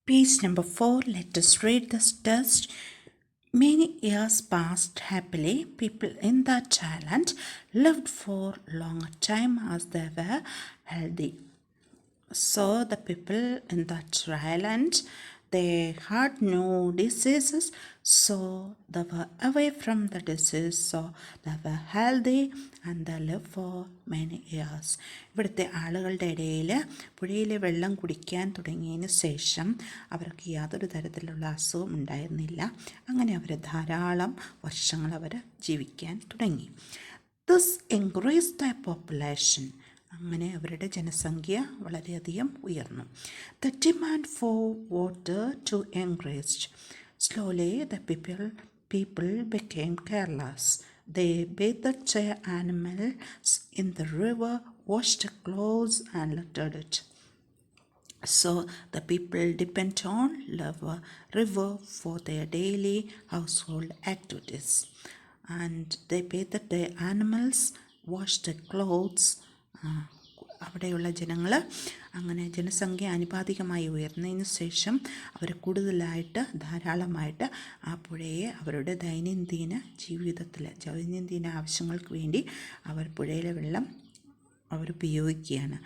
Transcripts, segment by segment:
Page number 4. Let us read this test. Many years passed happily. People in that island lived for long time as they were healthy. So the people in that island, they had no diseases, so they were away from the disease, so they were healthy and they lived for many years. ഇവിടുത്തെ ആളുകളുടെ ഇടയിൽ പുഴയിലെ വെള്ളം കുടിക്കാൻ തുടങ്ങിയതിന് ശേഷം അവർക്ക് യാതൊരു തരത്തിലുള്ള അസുഖം ഉണ്ടായിരുന്നില്ല. അങ്ങനെ അവർ ധാരാളം വർഷങ്ങൾ അവർ ജീവിക്കാൻ തുടങ്ങി. This increased their population. അങ്ങനെ അവരുടെ ജനസംഖ്യ വളരെയധികം ഉയർന്നു. The demand for water too increased. Slowly the people became careless. They bathed their animals in the river, washed clothes and littered it. So the people depend on the river for their daily household activities. And they bathed their animals, washed their clothes. അവിടെയുള്ള ജനങ്ങൾ അങ്ങനെ ജനസംഖ്യ ആനുപാതികമായി ഉയർന്നതിന് ശേഷം അവർ കൂടുതലായിട്ട് ധാരാളമായിട്ട് ആ പുഴയെ അവരുടെ ദൈനംദിന ആവശ്യങ്ങൾക്ക് വേണ്ടി അവർ പുഴയിലെ വെള്ളം അവർ ഉപയോഗിക്കുകയാണ്.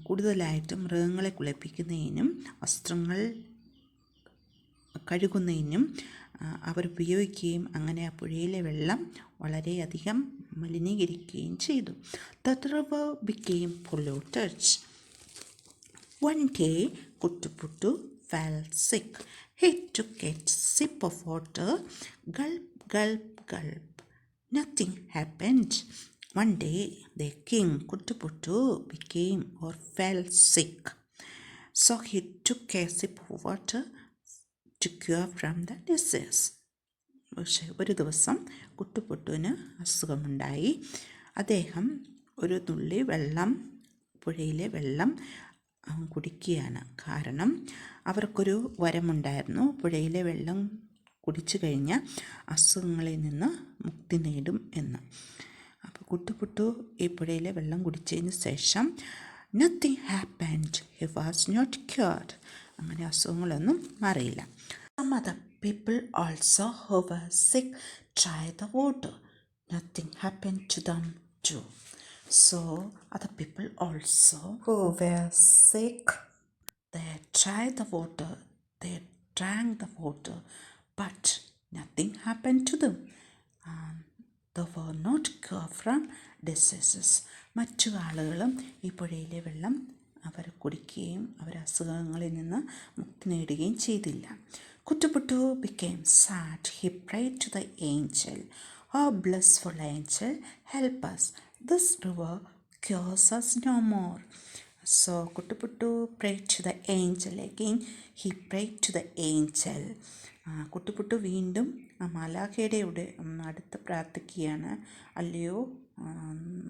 കൂടുതലായിട്ടും മൃഗങ്ങളെ കുളിപ്പിക്കുന്നതിനും വസ്ത്രങ്ങൾ കഴുകുന്നതിനും അവർ ഉപയോഗിക്കുകയും അങ്ങനെ ആ പുഴയിലെ വെള്ളം വളരെയധികം മലിനീകരിക്കുകയും ചെയ്തു. The river became polluted. One day, Kuttuputtu fell sick. He took a sip of water. Gulp, gulp, gulp. Nothing happened. One day, the king Kuttuputtu became or fell sick. So he took a sip of water to cure from the disease. പക്ഷേ ഒരു ദിവസം കുട്ടുപുട്ടുവിന് അസുഖമുണ്ടായി. അദ്ദേഹം ഒരു തുള്ളി വെള്ളം, പുഴയിലെ വെള്ളം കുടിക്കുകയാണ്. കാരണം അവർക്കൊരു വരമുണ്ടായിരുന്നു, പുഴയിലെ വെള്ളം കുടിച്ചു കഴിഞ്ഞാൽ അസുഖങ്ങളിൽ നിന്ന് മുക്തി നേടും എന്ന്. അപ്പോൾ കുട്ടുപുട്ടു ഈ പുഴയിലെ വെള്ളം കുടിച്ചതിന് ശേഷം nothing happened. He was not cured. അങ്ങനെ അസുഖങ്ങളൊന്നും മാറിയില്ല. Some other people also who were sick tried the water. Nothing happened to them too. So other people also who were sick, they tried the water, they drank the water, but nothing happened to them. They were not cured from diseases. മറ്റു ആളുകളും ഈ പുഴയിലെ വെള്ളം അവർ കുടിക്കുകയും അവർ അസുഖങ്ങളിൽ നിന്ന് മുക്തി നേടുകയും ചെയ്തില്ല. Kuttuputtu became sad. He prayed to the angel. Oh, blissful angel, help us. This river cures us no more. So Kuttuputtu prayed to the angel again. He prayed to the angel. കുട്ടുപുട്ടു വീണ്ടും മാലാഖയുടെ അടുത്ത് പ്രാർത്ഥിക്കുകയാണ്. അല്ലയോ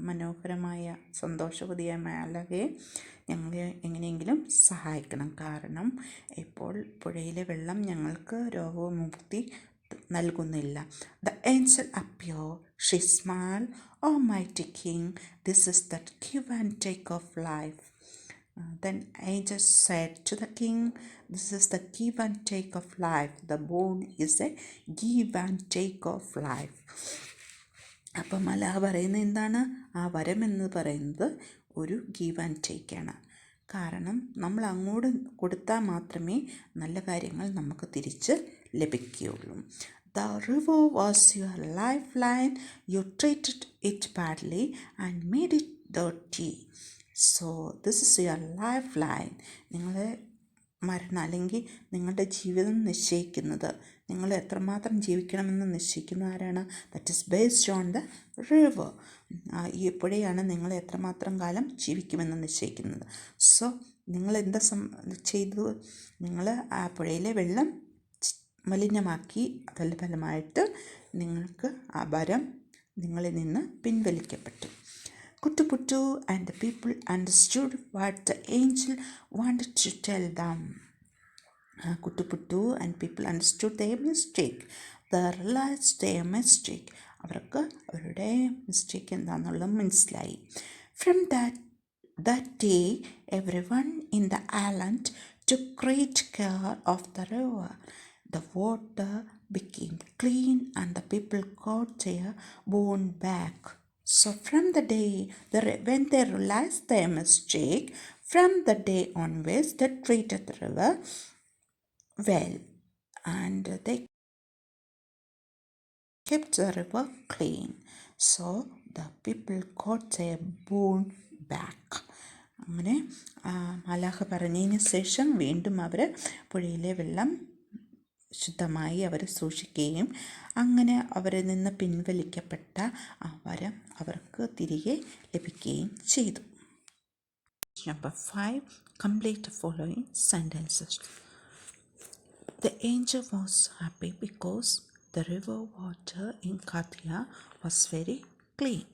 മനോഹരമായ സന്തോഷവതിയായ മാലാഖയെ, ഞങ്ങളെ എങ്ങനെയെങ്കിലും സഹായിക്കണം. കാരണം ഇപ്പോൾ പുഴയിലെ വെള്ളം ഞങ്ങൾക്ക് രോഗമുക്തി നൽകുന്നില്ല. The angel appeared. She smiled. Almighty King, this is the give and take of life. Then angel said to the king, this is the give and take of life. The bone is a give and take of life. അപ്പം മലാഖ പറയുന്നത് എന്താണ്? ആ വരമെന്ന് പറയുന്നത് ഒരു give and ടേക്കാണ്. കാരണം നമ്മൾ അങ്ങോട്ട് കൊടുത്താൽ മാത്രമേ നല്ല കാര്യങ്ങൾ നമുക്ക് തിരിച്ച് ലഭിക്കുകയുള്ളൂ. The river was your lifeline. You treated it badly and made it dirty. So this is your lifeline. നിങ്ങളെ മരണം അല്ലെങ്കിൽ നിങ്ങളുടെ ജീവിതം നിശ്ചയിക്കുന്നത്, നിങ്ങൾ എത്രമാത്രം ജീവിക്കണമെന്ന് നിശ്ചയിക്കുന്ന ആരാണ്? That is based on the river. ഈ പുഴയാണ് നിങ്ങൾ എത്രമാത്രം കാലം ജീവിക്കുമെന്ന് നിശ്ചയിക്കുന്നത്. സോ നിങ്ങൾ എന്താ ചെയ്തു? നിങ്ങൾ ആ പുഴയിലെ വെള്ളം മലിനമാക്കി. അതിൻ്റെ ഫലമായിട്ട് നിങ്ങൾക്ക് ആ വരം നിങ്ങളിൽ നിന്ന് പിൻവലിക്കപ്പെട്ടു. Kuttuputtu and the people understood what the angel wanted to tell them. Kuttuputtu and people understood their mistake. They realized their mistake. അവർക്ക് അവരുടെ മിസ്റ്റേക്ക് എന്താണെന്നുള്ളത് മനസ്സിലായി. From that day, everyone in the island took great care of the river. The water became clean and the people got their bone back. So from the day when they realized their mistake, from the day onwards they treated the river well and they kept the river clean. So the people got their bone back. അങ്ങനെ മാലാഖ പറഞ്ഞതിന് ശേഷം വീണ്ടും അവർ പുഴയിലെ വെള്ളം ശുദ്ധമായി അവർ സൂക്ഷിക്കുകയും അങ്ങനെ അവരിൽ നിന്ന് പിൻവലിക്കപ്പെട്ട ആ വരം അവർക്ക് തിരികെ ലഭിക്കുകയും ചെയ്തു. Number 5. Complete the following sentences. The angel was happy because the river water in Katia was very clean.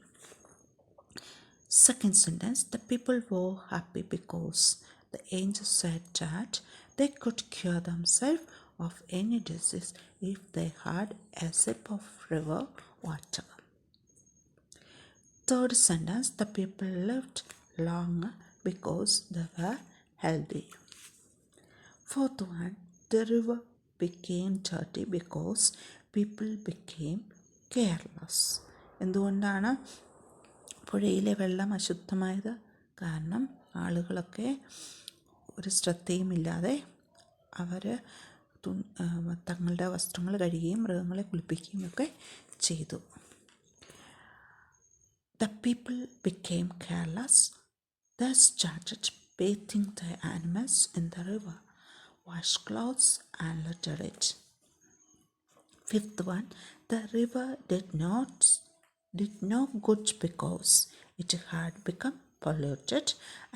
Second sentence, the people were happy because the angel said that they could cure themselves of any disease if they had a sip of river water. Third sentence, the people lived longer because they were healthy. Fourth one, the river became dirty because people became careless. എന്തുകൊണ്ടാണ് പുഴയിലെ വെള്ളം അശുദ്ധമായത്? കാരണം ആളുകളൊക്കെ ഒരു ശ്രദ്ധയുമില്ലാതെ അവർ തങ്ങളുടെ വസ്ത്രങ്ങൾ കഴുകുകയും മൃഗങ്ങളെ കുളിപ്പിക്കുകയും ഒക്കെ ചെയ്തു. The people became careless. They started bathing their animals in the river, washed clothes and litter it. Fifth one, the river did no good because it had become polluted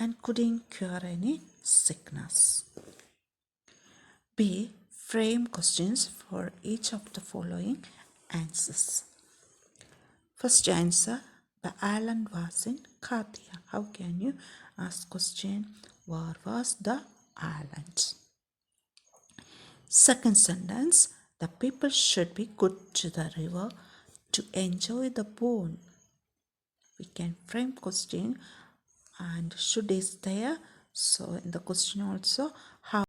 and couldn't cure any sickness. B. Frame questions for each of the following answers. First answer, the island was in Katia. How can you ask question, where was the island? Second sentence, the people should be good to the river to enjoy the boon. We can frame question and should is there. So in the question also, how